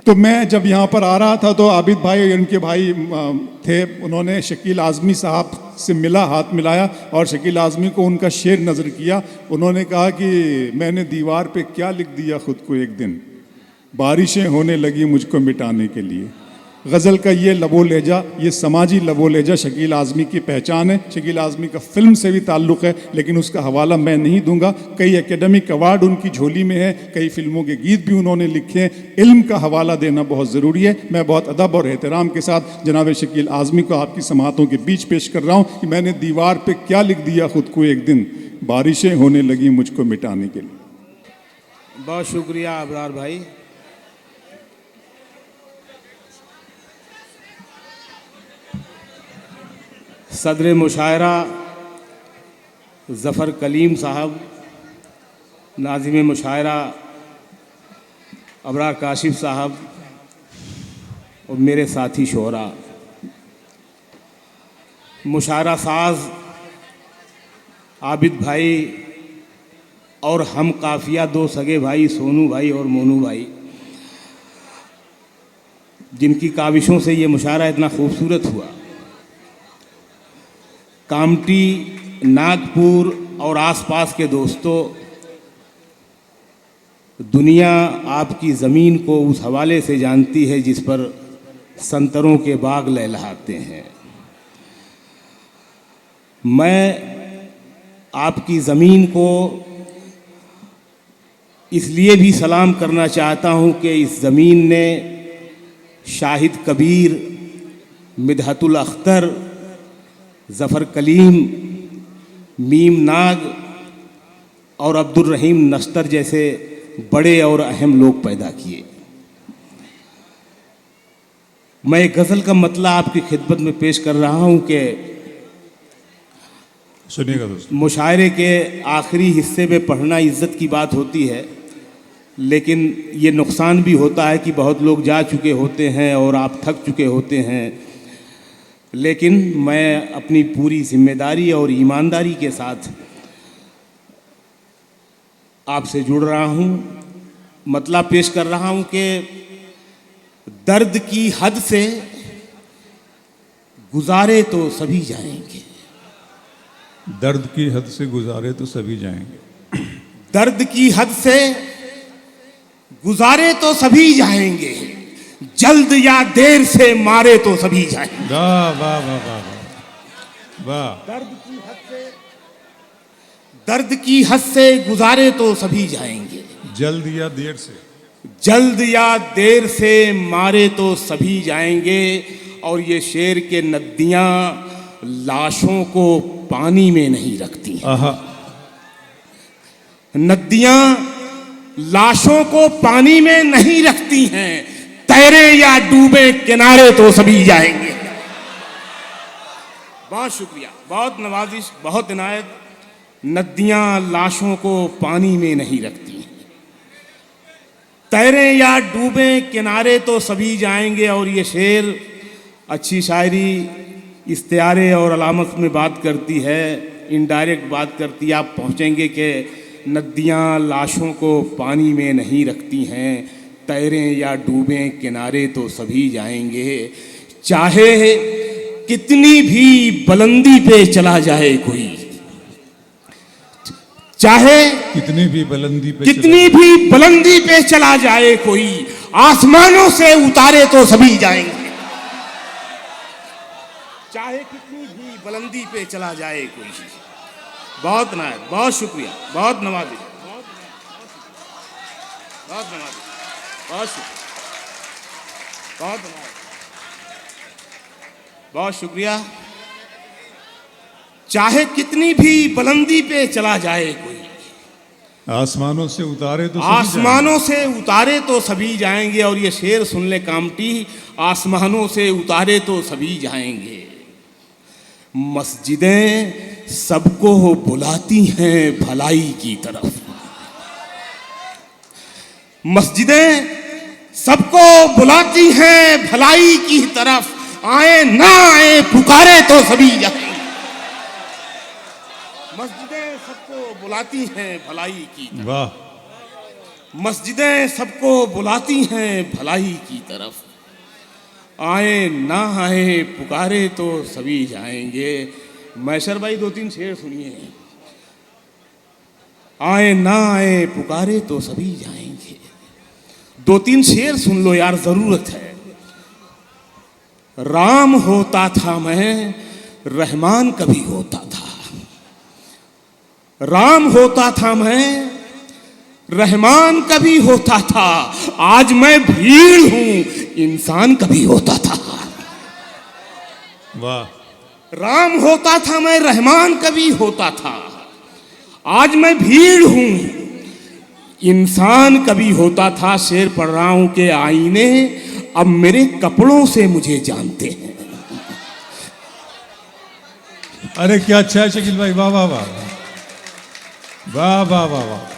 तो मैं जब यहाँ पर आ रहा था तो आबिद भाई उनके भाई थे, उन्होंने शकील आज़मी साहब से मिला, हाथ मिलाया और शकील आज़मी को उनका शेर नज़र किया। उन्होंने कहा कि मैंने दीवार पे क्या लिख दिया खुद को एक दिन, बारिशें होने लगी मुझको मिटाने के लिए। गज़ल का ये लबो लहजा, ये समाजी लबो लहजा शकील आज़मी की पहचान है। शकील आज़मी का फ़िल्म से भी ताल्लुक़ है, लेकिन उसका हवाला मैं नहीं दूंगा। कई एकेडमिक अवार्ड उनकी झोली में है, कई फिल्मों के गीत भी उन्होंने लिखे हैं। इल्म का हवाला देना बहुत ज़रूरी है। मैं बहुत अदब और एहतराम के साथ जनाब शकील आज़मी को आपकी समातों के बीच पेश कर रहा हूँ कि मैंने दीवार पर क्या लिख दिया खुद को एक दिन, बारिशें होने लगी मुझको मिटाने के लिए। बहुत शुक्रिया अबरार भाई। सदर मुशायरा ज़फ़र कलीम साहब, नाज़िम मुशायरा अबरार काशिफ साहब और मेरे साथी शोहरा, मुशायरा साज आबिद भाई और हम काफिया दो सगे भाई सोनू भाई और मोनू भाई, जिनकी काविशों से ये मुशायरा इतना खूबसूरत हुआ। कामटी, नागपुर और आसपास के दोस्तों, दुनिया आपकी ज़मीन को उस हवाले से जानती है जिस पर संतरों के बाग लहलहाते हैं। मैं आपकी ज़मीन को इसलिए भी सलाम करना चाहता हूँ कि इस ज़मीन ने शाहिद कबीर, मिदहतुल अख्तर, ज़फ़र कलीम, मीम नाग और अब्दुल रहीम नश्तर जैसे बड़े और अहम लोग पैदा किए। मैं एक गज़ल का मतला आपकी खिदमत में पेश कर रहा हूँ कि सुनिएगा दोस्तों। मुशायरे के आखिरी हिस्से में पढ़ना इज़्ज़त की बात होती है, लेकिन ये नुकसान भी होता है कि बहुत लोग जा चुके होते हैं और आप थक चुके होते हैं। लेकिन मैं अपनी पूरी जिम्मेदारी और ईमानदारी के साथ आपसे जुड़ रहा हूँ, मतलब पेश कर रहा हूँ कि दर्द की हद से गुजारे तो सभी जाएंगे। दर्द की हद से गुजारे तो सभी जाएंगे। दर्द की हद से गुजारे तो सभी जाएंगे, जल्द या देर से मारे तो सभी जाएंगे। वाह वाह वाह वाह वाह। दर्द की हद से गुजारे तो सभी जाएंगे, जल्द या देर से, जल्द या देर से मारे तो सभी जाएंगे। और ये शेर के नदियां लाशों को पानी में नहीं रखती हैं। नदियां लाशों को पानी में नहीं रखती हैं, तैरे या डूबे किनारे तो सभी जाएंगे। बहुत शुक्रिया, बहुत नवाजिश, बहुत इनायत। नदियां लाशों को पानी में नहीं रखती हैं, तैरे या डूबे किनारे तो सभी जाएंगे। और ये शेर अच्छी शायरी इस्तियारे और अलामत में बात करती है, इनडायरेक्ट बात करती है। आप पहुँचेंगे कि नदियां लाशों को पानी में नहीं रखती हैं, तैरें या डूबें किनारे तो सभी जाएंगे। चाहे कितनी भी बुलंदी पे चला जाए कोई, चाहे कितनी भी बुलंदी पे चला जाए कोई, आसमानों से उतारे तो सभी जाएंगे। चाहे कितनी भी बुलंदी पे चला जाए कोई। बहुत नायक, बहुत शुक्रिया, बहुत नवाजी, बहुत नवाजी, बहुत शुक्रिया, बहुत शुक्रिया। चाहे कितनी भी बुलंदी पे चला जाए कोई, आसमानों से उतारे तो सभी जाएंगे। और ये शेर सुन ले कामटी, आसमानों से उतारे तो सभी जाएंगे। मस्जिदें सबको बुलाती हैं भलाई की तरफ, मस्जिदें सबको बुलाती हैं भलाई की तरफ, आए ना आए पुकारे तो सभी जाएंगे। मस्जिदें सबको बुलाती हैं भलाई की तरफ। वाह मस्जिदें सबको बुलाती हैं भलाई की तरफ, आए ना आए पुकारे तो सभी जाएंगे। मैसर भाई 2-3 शेर सुनिए। आए ना आए पुकारे तो सभी जाएंगे। 2-3 शेर सुन लो यार, जरूरत है। राम होता था मैं, रहमान कभी होता था। राम होता था मैं, रहमान कभी होता था। आज मैं भीड़ हूं, इंसान कभी होता था। वाह, राम होता था मैं, रहमान कभी होता था। आज मैं भीड़ हूं, इंसान कभी होता था। शेर पढ़ रहा हूं कि आईने अब मेरे कपड़ों से मुझे जानते हैं। अरे क्या अच्छा है शकील भाई, वाह वाह वाह वाह वाह वाह वाह।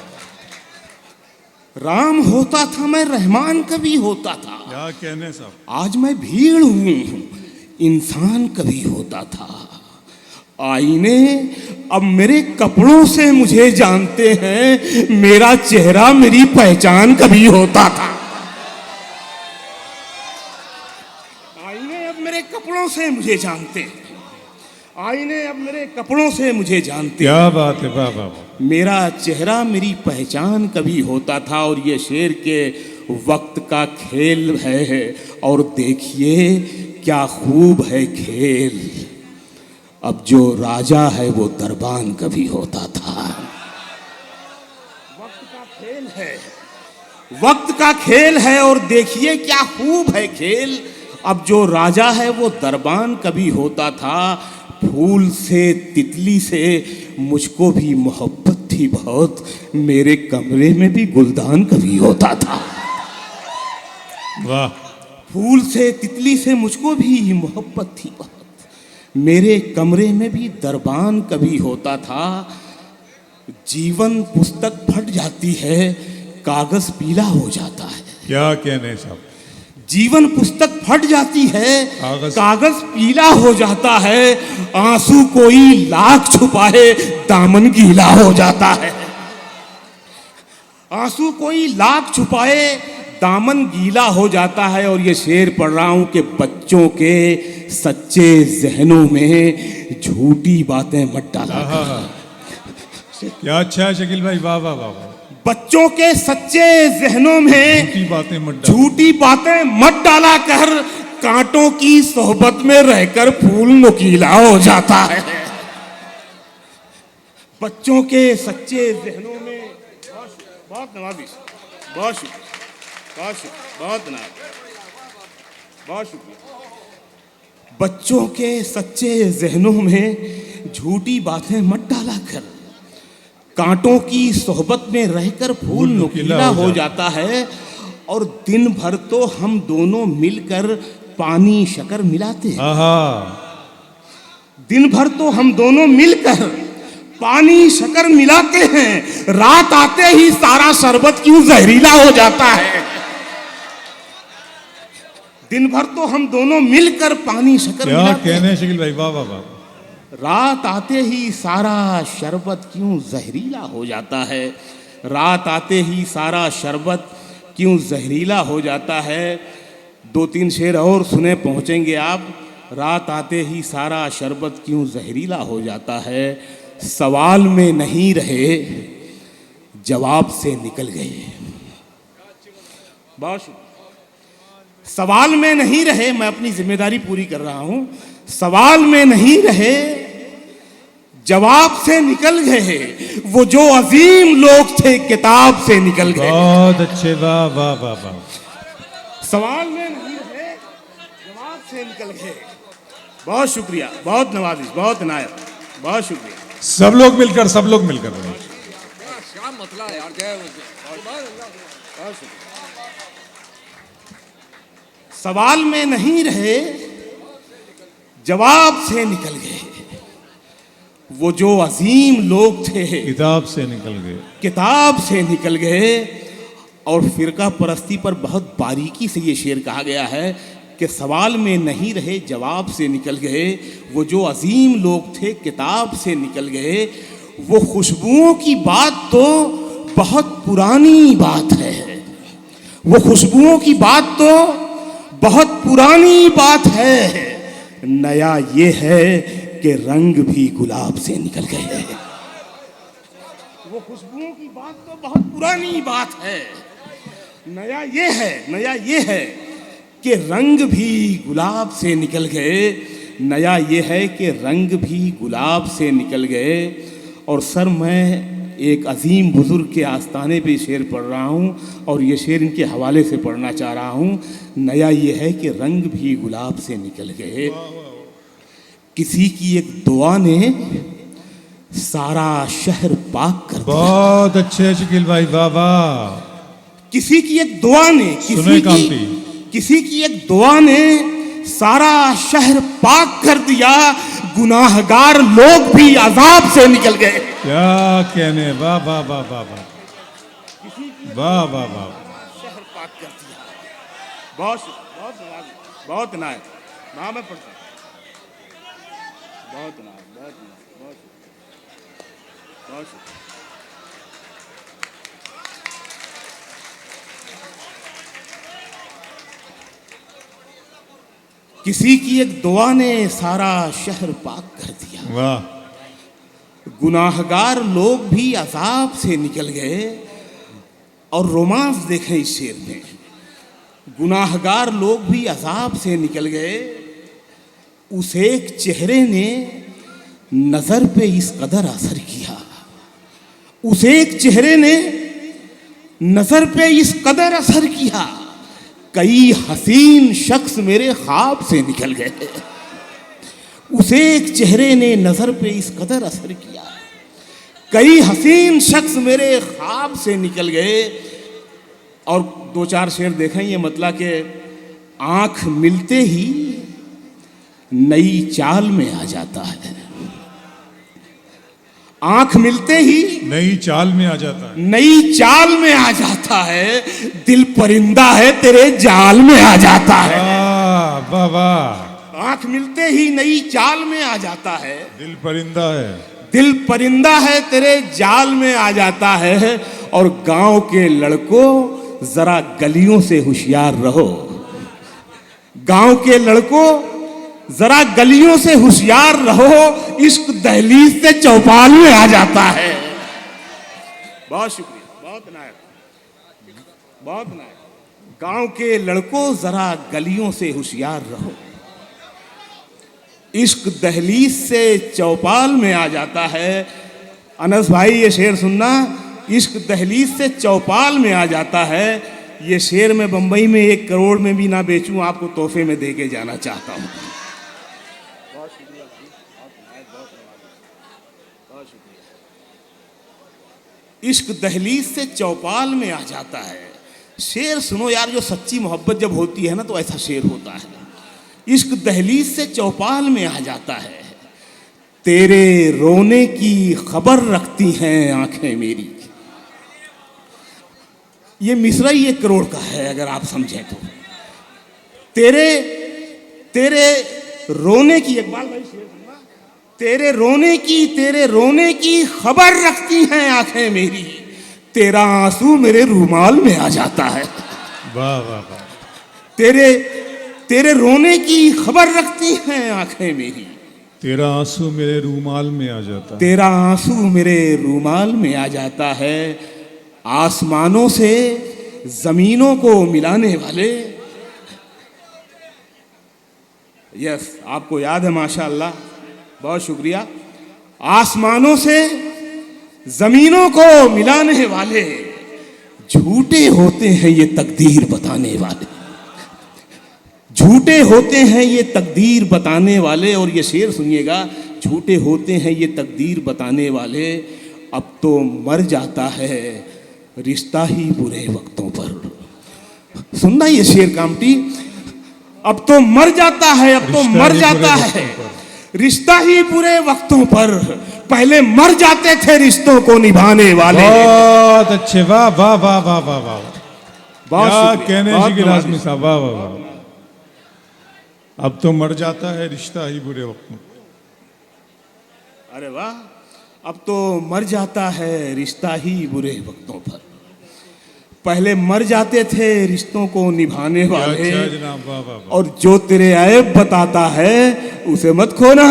राम होता था मैं, रहमान कभी होता था। क्या कहने साहब। आज मैं भीड़ हूं, इंसान कभी होता था। आईने अब मेरे कपड़ों से मुझे जानते हैं। मेरा चेहरा मेरी पहचान कभी होता था। आईने अब मेरे कपड़ों से मुझे जानते हैं। आईने अब मेरे कपड़ों से मुझे जानते हैं। क्या बात है, वाह वाह वाह। मेरा चेहरा मेरी पहचान कभी होता था। और ये शेर के वक्त का खेल है। और देखिए क्या खूब है खेल, अब जो राजा है वो दरबान कभी होता था। वक्त का खेल है, वक्त का खेल है। और देखिए क्या खूब है खेल, अब जो राजा है वो दरबान कभी होता था। फूल से तितली से मुझको भी मोहब्बत थी बहुत, मेरे कमरे में भी गुलदान कभी होता था। वाह, फूल से तितली से मुझको भी मोहब्बत थी बहुत, मेरे कमरे में भी दरबान कभी होता था। जीवन पुस्तक फट जाती है, कागज पीला हो जाता है। क्या कहने साहब। जीवन पुस्तक फट जाती है, कागज पीला हो जाता है। आंसू कोई लाख छुपाए, दामन गीला हो जाता है। आंसू कोई लाख छुपाए, दामन गीला हो जाता है। और ये शेर पढ़ रहा हूं कि बच्चों के सच्चे जहनों में झूठी बातें मत डाला। क्या अच्छा है शकील भाई, वाह वाह वाह वाह। बच्चों के सच्चे जहनों में झूठी बातें मत डालो। झूठी बातें मत डाला कर, कांटों की सोहबत में रहकर फूल नुकीला हो जाता है। बच्चों के सच्चे जहनों में बहुत नवाजिश, बहुत शुक्रिया, बहुत शुक्रिया, बहुत नवाजिश, बहुत शुक्रिया। बच्चों के सच्चे जहनों में झूठी बातें मत डाला कर, कांटों की सोहबत में रहकर फूल नुकीला हो जाता है। और दिन भर तो हम दोनों मिलकर पानी शक्कर मिलाते हैं। दिन भर तो हम दोनों मिलकर पानी शक्कर मिलाते हैं। रात आते ही सारा शरबत क्यों जहरीला हो जाता है। दिन भर तो हम दोनों मिलकर पानी शक्कर क्या मिलाते हैं। कहने शकील भाई, वाह वाह वाह। रात आते ही सारा शरबत क्यों जहरीला हो जाता है। रात आते ही सारा शरबत क्यों जहरीला हो जाता है। 2-3 शेर और सुने, पहुँचेंगे आप। रात आते ही सारा शरबत क्यों जहरीला हो जाता है। सवाल में नहीं रहे, जवाब से निकल गए। बहुत शुक्रिया। सवाल में नहीं रहे, मैं अपनी जिम्मेदारी पूरी कर रहा हूं। सवाल में नहीं रहे, जवाब से निकल गए। वो जो अजीम लोग थे, किताब से निकल गए। बहुत अच्छे, वाह वाह वाह वाह। सवाल में नहीं रहे, जवाब से निकल गए। बहुत शुक्रिया, बहुत नवाजिश, बहुत इनायत, बहुत शुक्रिया। सब लोग मिलकर, सब लोग मिलकर। सवाल में नहीं रहे, जवाब से निकल गए। वो जो अजीम लोग थे, किताब से निकल गए। किताब से निकल गए। और फिरका परस्ती पर बहुत बारीकी से ये शेर कहा गया है कि सवाल में नहीं रहे, जवाब से निकल गए। वो जो अजीम लोग थे, किताब से निकल गए। वो खुशबुओं की बात तो बहुत पुरानी बात है। वो खुशबुओं की बात तो बहुत पुरानी बात है। नया ये है कि रंग भी गुलाब से निकल गए। वो खुशबुओं की बात तो बहुत पुरानी बात है। नया ये है कि रंग भी गुलाब से निकल गए। नया ये है कि रंग भी गुलाब से निकल गए। और सर, मैं एक अजीम बुजुर्ग के आस्थाने पे शेर पढ़ रहा हूँ और ये शेर इनके हवाले से पढ़ना चाह रहा हूँ। नया ये है कि रंग भी गुलाब से निकल गए। किसी की एक दुआ ने सारा शहर पाक कर दिया। बहुत अच्छे शकील भाई, वाह वाह। किसी की एक दुआ ने किसी की एक दुआ ने सारा शहर पाक कर दिया। गुनाहगार लोग भी अजाब से निकल गए। क्या कहने, वाह वाह वाह वाह वाह, वाह वाह वाह। शहर पाक कर दिया। बहुत नायक नाम है पढ़ता। बहुत किसी की एक दुआ ने सारा शहर पाक कर दिया। वाह। गुनाहगार लोग भी अजाब से निकल गए। और रोमांस देखें इस शेर में। गुनाहगार लोग भी अजाब से निकल गए। उस एक चेहरे ने नजर पे इस कदर असर किया। उस एक चेहरे ने नजर पे इस कदर असर किया। कई हसीन शख्स मेरे ख्वाब से निकल गए। उस एक चेहरे ने नजर पे इस कदर असर किया। कई हसीन शख्स मेरे ख्वाब से निकल गए। और दो चार शेर देखें, ये मतलब कि आंख मिलते ही नई चाल में आ जाता है। आंख मिलते ही नई चाल में आ जाता है। नई चाल में आ जाता है। दिल परिंदा है तेरे जाल में आ जाता है। वाह वाह। आंख मिलते ही नई चाल में आ जाता है। दिल परिंदा है। दिल परिंदा है तेरे जाल में आ जाता है। और गांव के लड़कों जरा गलियों से होशियार रहो। गांव के लड़कों जरा गलियों से होशियार रहो। इश्क दहलीज से चौपाल में आ जाता है। बहुत शुक्रिया, बहुत नायक। गांव के लड़कों जरा गलियों से होशियार रहो। इश्क दहलीज से चौपाल में आ जाता है। अनस भाई, ये शेर सुनना। इश्क दहलीज से चौपाल में आ जाता है। ये शेर मैं बंबई में 1 करोड़ में भी ना बेचूं, आपको तोहफे में दे के जाना चाहता हूं। इश्क दहलीज से चौपाल में आ जाता है। शेर सुनो यार, जो सच्ची मोहब्बत जब होती है ना तो ऐसा शेर होता है। इश्क दहलीज से चौपाल में आ जाता है। तेरे रोने की खबर रखती हैं आंखें मेरी। ये मिसरा ही 1 करोड़ का है अगर आप समझें तो। तेरे रोने की, इकबाल भाई शेर सुनना। तेरे रोने की खबर रखती हैं आंखें मेरी। तेरा आंसू मेरे रूमाल में आ जाता है। वाह वाह वाह। तेरे रोने की खबर रखती हैं आंखें मेरी। तेरा आंसू मेरे रूमाल में आ जाता है। तेरा आंसू मेरे रूमाल में आ जाता है। आसमानों से जमीनों को मिलाने वाले। यस, आपको याद है, माशाअल्लाह, बहुत शुक्रिया। आसमानों से जमीनों को मिलाने वाले। झूठे होते हैं ये तकदीर बताने वाले। झूठे होते हैं ये तकदीर बताने वाले। और ये शेर सुनिएगा। झूठे होते हैं ये तकदीर बताने वाले। अब तो मर जाता है रिश्ता ही बुरे वक्तों पर। सुनना ये शेर कामटी। अब तो मर जाता है, अब तो मर जाता है रिश्ता ही बुरे वक्तों पर। पहले मर जाते थे रिश्तों को निभाने वाले। बहुत अच्छे, वाह वाह वाह वाह वाह वाह। क्या कहने बहुत शकील आजमी साहब, वाह वाह वाह। अब तो मर जाता है रिश्ता ही बुरे वक्त में। अरे वाह। अब तो मर जाता है रिश्ता ही बुरे वक्तों पर। पहले मर जाते थे रिश्तों को निभाने क्या वाले, अच्छा जनाब, वाह वाह वाह। और जो तेरे ऐब बताता है उसे मत खोना।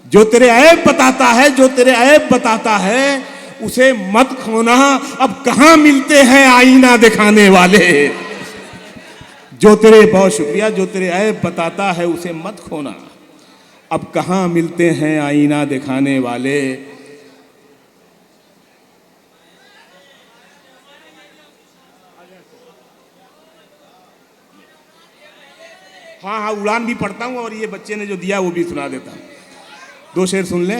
जो तेरे ऐब बताता है, जो तेरे ऐब बताता है उसे मत खोना। अब कहाँ मिलते हैं आईना दिखाने वाले। जो तेरे, बहुत शुक्रिया, जो तेरे ऐब बताता है उसे मत खोना। अब कहाँ मिलते हैं आईना दिखाने वाले। हाँ हाँ, उड़ान भी पढ़ता हूँ और ये बच्चे ने जो दिया वो भी सुना देता हूँ। 2 शेर सुन ले।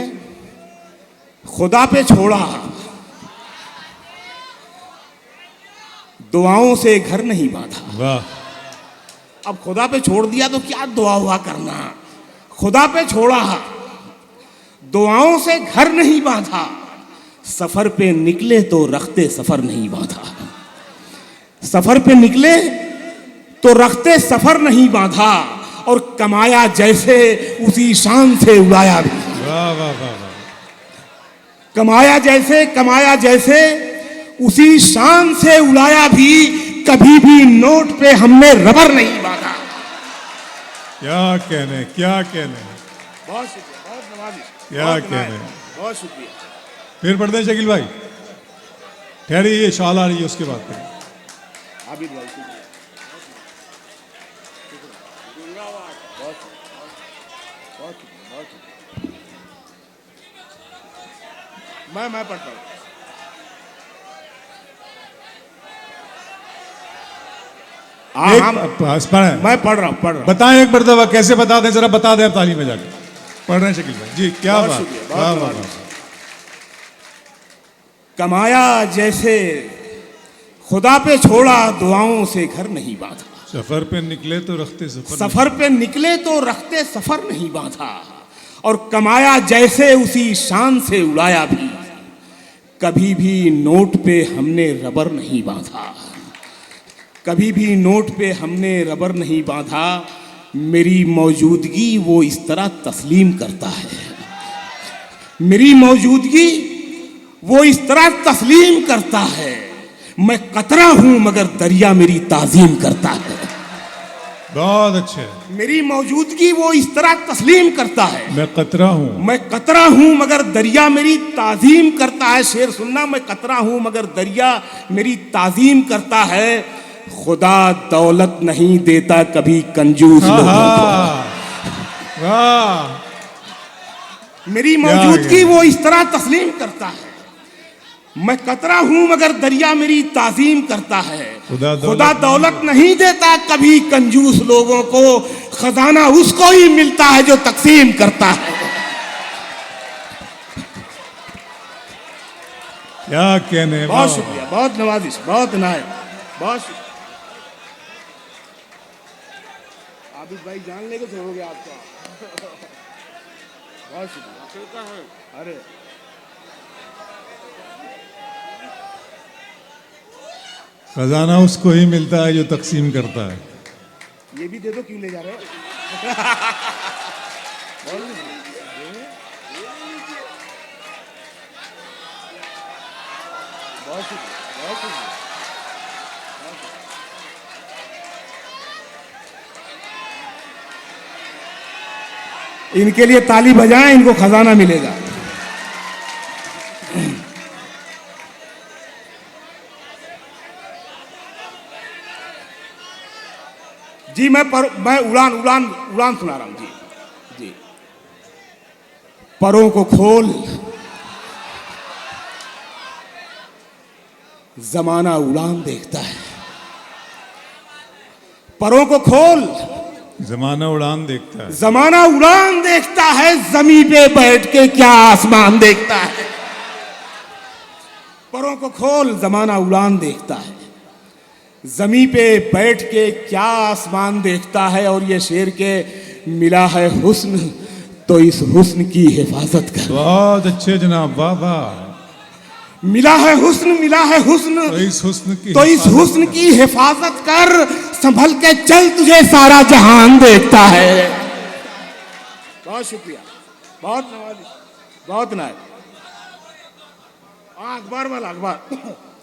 खुदा पे छोड़ा दुआओं से घर नहीं बांधा। वाह। अब खुदा पे छोड़ दिया तो क्या दुआ हुआ करना। खुदा पे छोड़ा दुआओं से घर नहीं बांधा। सफर पे निकले तो रखते सफर नहीं बांधा। सफर पे निकले तो रखते सफर नहीं बांधा। और कमाया जैसे उसी शान से उड़ाया भी। वाह वाह वाह वाह। कमाया जैसे उसी शान से उड़ाया भी। कभी भी नोट पे हमने रबर नहीं बांधा। क्या कहने, क्या कहने, बहुत शुक्रिया, बहुत नवाजिश, क्या बहुत कहने। इनायत, बहुत शुक्रिया। फिर पढ़ते हैं शकील भाई। ठहरिए, ये शाल आ रही है उसके बाद फिर। आबिद भाई शुक्रिया। मैं पढ़ता हूँ। मैं पढ़ रहा हूँ। बताएं एक मरतबा, कैसे बता दें जरा, बता दें अब तालीम में जाकर। पढ़ रहे हैं शकील भाई जी, क्या बहुत बात। शुक्रिया, बहुत वाह वाह धन्यवाद। वाह। कमाया जैसे खुदा पे छोड़ा दुआओं से घर नहीं बांधा। सफर पे निकले तो रखते सफर। सफर पे निकले तो रखते सफर नहीं बांधा। और कमाया जैसे उसी शान से उड़ाया भी। कभी भी नोट पे हमने रबर नहीं बांधा। कभी भी नोट पे हमने रबर नहीं बांधा। मेरी मौजूदगी वो इस तरह तस्लीम करता है। मेरी मौजूदगी वो इस तरह तस्लीम करता है। मैं कतरा हूं मगर दरिया मेरी ताजीम करता है। बहुत अच्छे। मेरी मौजूदगी वो इस तरह तस्लीम करता है। मैं कतरा हूं। मैं कतरा हूं मगर दरिया मेरी ताजीम करता है। शेर सुनना। मैं कतरा हूं मगर दरिया मेरी ताजीम करता है। खुदा दौलत नहीं देता कभी कंजूस लोगों को। वाह। मेरी मौजूदगी वो इस तरह तस्लीम करता है। मैं कतरा हूं मगर दरिया मेरी ताजीम करता है। खुदा दौलत नहीं देता कभी कंजूस लोगों को। खजाना उसको ही मिलता है जो तकसीम करता है। क्या कहने। बहुत शुक्रिया, बहुत नवाजिश, बहुत इनायत, बहुत शुक्रिया। आबिद भाई जान लेके छोड़ोगे आपका। बहुत शुक्रिया। अरे खजाना उसको ही मिलता है जो तकसीम करता है। ये भी दे दो, क्यों ले जा रहे हो। बहुत शुक्रिया, बहुत शुक्रिया। इनके लिए ताली बजाएं, इनको खजाना मिलेगा। जी मैं उड़ान सुना रहा हूं। जी जी। परों को खोल जमाना उड़ान देखता है। परों को खोल जमाना उड़ान देखता है। जमाना उड़ान देखता है। जमीन पे बैठ के क्या आसमान देखता है। परों को खोल जमाना उड़ान देखता है। जमीन पे बैठ के क्या आसमान देखता है। और ये शेर के मिला है हुस्न तो इस हुस्न की हिफाजत कर। बहुत अच्छे जनाब, वाह वाह। मिला है हुस्न तो इस हुस्न की हिफाजत कर। संभल के चल तुझे सारा जहान देखता है। बहुत शुक्रिया, बहुत नवाजिश, बहुत नायक।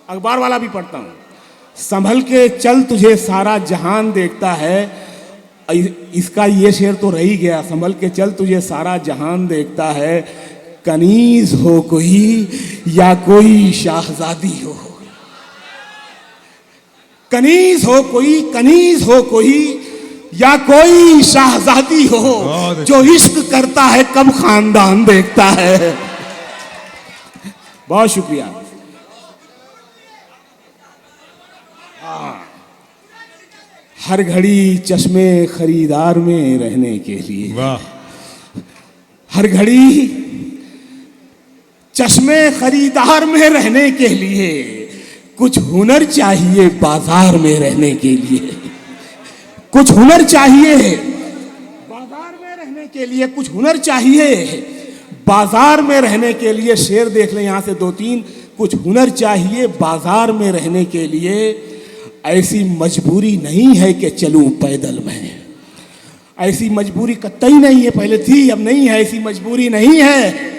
अखबार वाला भी पढ़ता हूँ। संभल के चल तुझे सारा जहान देखता है, इसका ये शेर तो रह ही गया। संभल के चल तुझे सारा जहान देखता है, कनीज हो कोई या कोई शाहजादी हो। कनीज हो कोई या कोई शाहजादी हो, जो इश्क करता है कब खानदान देखता है। बहुत शुक्रिया। हर घड़ी चश्मे खरीदार में रहने के लिए, वाह, हर घड़ी चश्मे खरीदार में रहने के लिए कुछ हुनर चाहिए बाजार में रहने के लिए। कुछ हुनर चाहिए बाजार में रहने के लिए, कुछ हुनर चाहिए बाजार में रहने के लिए। शेर देख लें यहाँ से 2-3। कुछ हुनर चाहिए बाजार में रहने के लिए, ऐसी मजबूरी नहीं है कि चलूं पैदल मैं। ऐसी मजबूरी कतई नहीं है, पहले थी अब नहीं है। ऐसी मजबूरी नहीं है,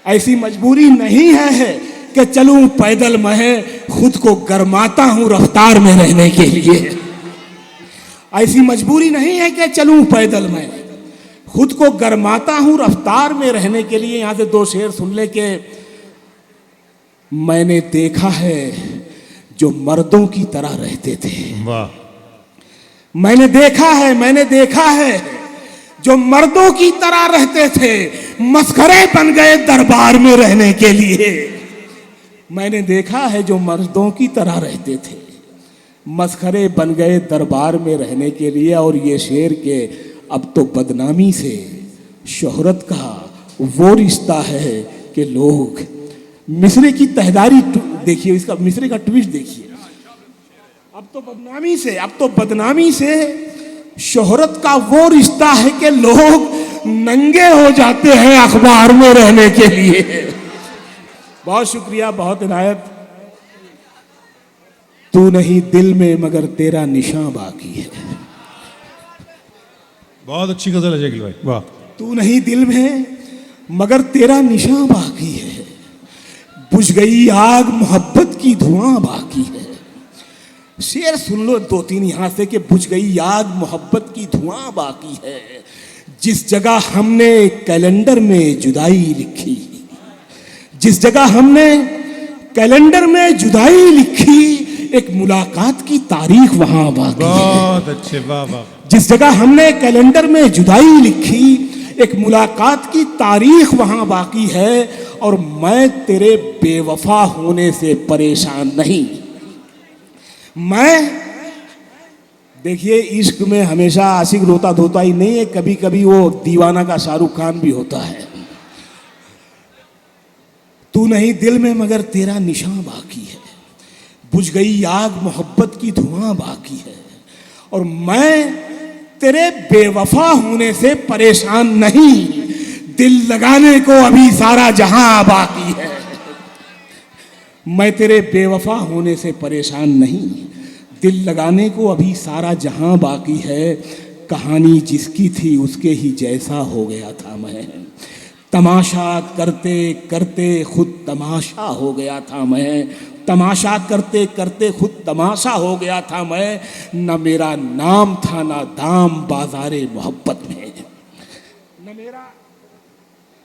ऐसी मजबूरी नहीं है कि चलूं पैदल मैं, खुद को गरमाता हूं रफ्तार में रहने के लिए। ऐसी मजबूरी नहीं है कि चलूं पैदल मैं, खुद को गरमाता हूं रफ्तार में रहने के लिए। यहां से 2 शेर सुन ले के मैंने देखा है जो मर्दों की तरह रहते थे। वाह, मैंने देखा है जो मर्दों की तरह रहते थे, मस्खरे बन गए दरबार में रहने के लिए। मैंने देखा है जो मर्दों की तरह रहते थे, मस्खरे बन गए दरबार में रहने के लिए। और ये शेर के अब तो बदनामी से शोहरत का वो रिश्ता है कि लोग, मिसरे की तहदारी देखिए, इसका मिसरे का ट्विस्ट देखिए। अब तो बदनामी से शोहरत का वो रिश्ता है कि लोग नंगे हो जाते हैं अखबार में रहने के लिए। बहुत शुक्रिया, बहुत इनायत। तू नहीं दिल में मगर तेरा निशान बाकी है। बहुत अच्छी गजल है शकील भाई, वाह। तू नहीं दिल में मगर तेरा निशान बाकी है, बुझ गई आग मोहब्बत की धुआं बाकी है। शेर सुन लो 2-3 यहां से कि बुझ गई आग मोहब्बत की धुआं बाकी है। जिस जगह हमने कैलेंडर में जुदाई लिखी, जिस जगह हमने कैलेंडर में जुदाई लिखी, एक मुलाकात की तारीख वहां बाकी है। बहुत अच्छे, वाह वाह। जिस जगह हमने कैलेंडर में जुदाई लिखी, एक मुलाकात की तारीख वहां बाकी है। और मैं तेरे बेवफा होने से परेशान नहीं। मैं, देखिए इश्क में हमेशा आशिक रोता धोता ही नहीं है, कभी कभी वो दीवाना का शाहरुख खान भी होता है। तू नहीं दिल में मगर तेरा निशान बाकी है, बुझ गई आग मोहब्बत की धुआं बाकी है। और मैं तेरे बेवफा होने से परेशान नहीं, दिल लगाने को अभी सारा जहां बाकी है। मैं तेरे बेवफा होने से परेशान नहीं, दिल लगाने को अभी सारा जहां बाकी है। कहानी जिसकी थी उसके ही जैसा हो गया था मैं, तमाशा करते करते खुद तमाशा हो गया था मैं, तमाशा करते करते खुद तमाशा हो गया था मैं। न मेरा नाम था ना दाम बाजारे मोहब्बत में,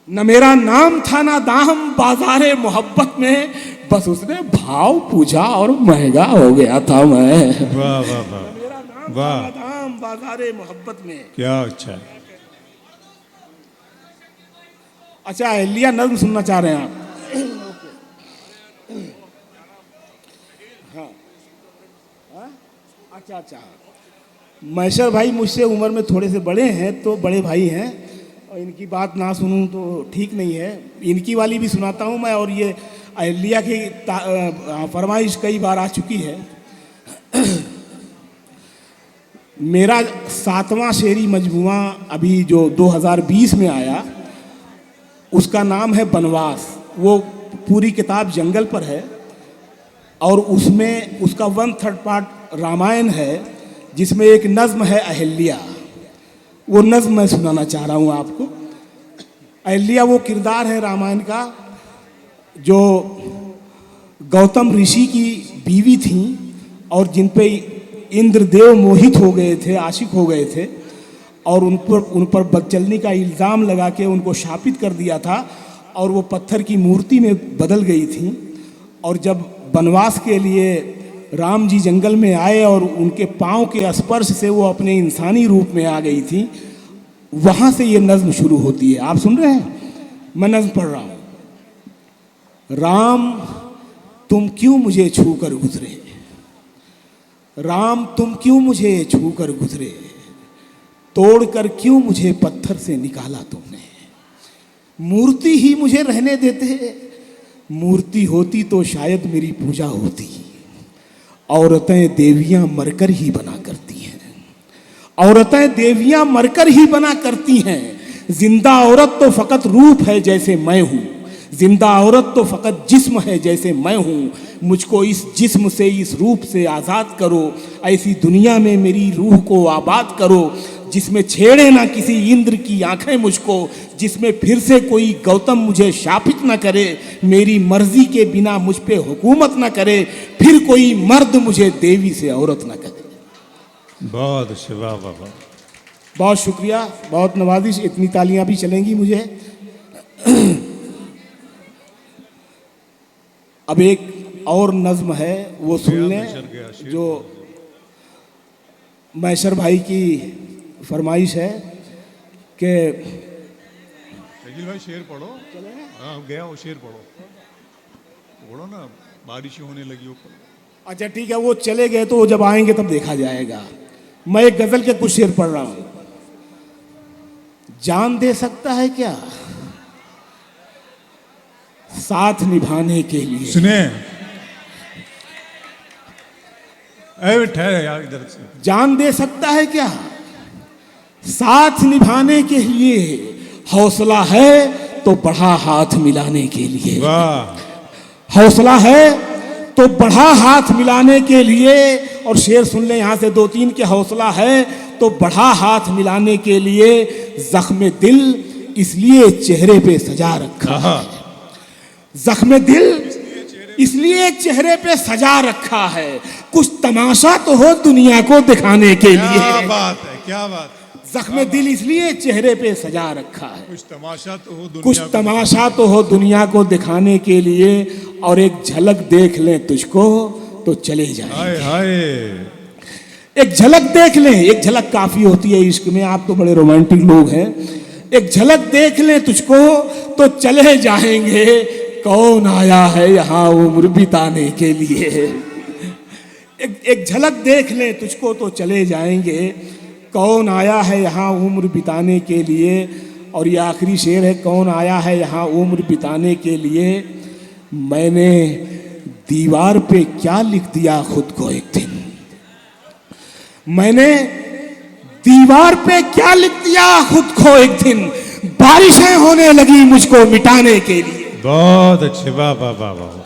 न मेरा नाम था ना दाम बाजारे मोहब्बत में, बस उसने भाव पूछा और महंगा हो गया था मैं। वाह वाह वाह, मेरा नाम वाह, था ना दाम बाजारे मोहब्बत में। क्या अच्छा है। अच्छा एहलिया नज्म सुनना चाह रहे हैं आप? हाँ, अच्छा। मैशर भाई मुझसे उम्र में थोड़े से बड़े हैं, तो बड़े भाई हैं, और इनकी बात ना सुनूं तो ठीक नहीं है। इनकी वाली भी सुनाता हूं मैं। और ये अहलिया की फरमाइश कई बार आ चुकी है। मेरा 7वां शेरी मजमुआ अभी जो 2020 में आया, उसका नाम है बनवास। वो पूरी किताब जंगल पर है, और उसमें उसका 1/3 पार्ट रामायण है, जिसमें एक नज्म है अहल्या। वो नज्म मैं सुनाना चाह रहा हूँ आपको। अहल्या वो किरदार है रामायण का जो गौतम ऋषि की बीवी थी और जिन पे इंद्रदेव मोहित हो गए थे, आशिक हो गए थे और उन पर बदचलनी का इल्ज़ाम लगा के उनको शापित कर दिया था और वो पत्थर की मूर्ति में बदल गई थी। और जब वनवास के लिए राम जी जंगल में आए और उनके पाँव के स्पर्श से वो अपने इंसानी रूप में आ गई थी, वहाँ से ये नज्म शुरू होती है। आप सुन रहे हैं, मैं नज्म पढ़ रहा हूँ। राम तुम क्यों मुझे छू कर गुजरे, राम तुम क्यों मुझे छू कर गुजरे, तोड़ कर क्यों मुझे पत्थर से निकाला तुमने, मूर्ति ही मुझे रहने देते, मूर्ति होती तो शायद मेरी पूजा होती। औरतें देवियां मरकर ही बना करती हैं, औरतें देवियां मरकर ही बना करती हैं। जिंदा औरत तो फकत रूप है जैसे मैं हूँ, जिंदा औरत तो फकत जिस्म है जैसे मैं हूँ। मुझको इस जिस्म से, इस रूप से आज़ाद करो, ऐसी दुनिया में मेरी रूह को आबाद करो जिसमें छेड़े ना किसी इंद्र की आंखें मुझको, जिसमें फिर से कोई गौतम मुझे शापित न करे, मेरी मर्जी के बिना मुझ पे हुकूमत न करे, फिर कोई मर्द मुझे देवी से औरत न करे। बहुत अच्छे, वाह वाह वाह। बहुत शुक्रिया, बहुत नवाजिश, इतनी तालियां भी चलेंगी मुझे। अब एक और नज्म है, वो सुन लें, जो मैशर भाई की फरमाइश है कि शकील भाई शेर पढ़ो। हाँ गया वो शेर पढ़ो, पढ़ो ना, बारिश होने लगी ऊपर। अच्छा ठीक है, वो चले गए तो वो जब आएंगे तब देखा जाएगा। मैं एक गजल के कुछ शेर पढ़ रहा हूं। जान दे सकता है क्या साथ निभाने के लिए, सुने ठहरे यार इधर से, जान दे सकता है क्या साथ निभाने के लिए, हौसला है तो बढ़ा हाथ मिलाने के लिए, वाह। हौसला है तो बढ़ा हाथ मिलाने के लिए। और शेर सुन ले यहाँ से 2-3 के, हौसला है तो बढ़ा हाथ मिलाने के लिए, जख्म दिल इसलिए चेहरे पे सजा रखा है, जख्म दिल इसलिए चेहरे पे सजा रखा है, कुछ तमाशा तो हो दुनिया को दिखाने के लिए। क्या बात है, क्या बात है। जख्म दिल इसलिए चेहरे पे सजा रखा है, कुछ तमाशा तो हो दुनिया, कुछ तमाशा तो हो दुनिया को दिखाने के लिए, और एक झलक देख लें तुझको तो चले जाएं। हाय हाय, एक झलक देख लें, एक झलक काफी होती है इश्क में, आप तो बड़े रोमांटिक लोग हैं। एक झलक देख लें तुझको तो चले जाएंगे, कौन आया है यहाँ उम्र बिताने के लिए। एक झलक देख लें तुझको तो चले जाएंगे, कौन आया है यहाँ उम्र बिताने के लिए। और ये आखिरी शेर है, कौन आया है यहाँ उम्र बिताने के लिए, मैंने दीवार पे क्या लिख दिया खुद को एक दिन, मैंने दीवार पे क्या लिख दिया खुद को एक दिन, बारिशें होने लगी मुझको मिटाने के लिए। बहुत अच्छे, वाह वाह वाह वाह।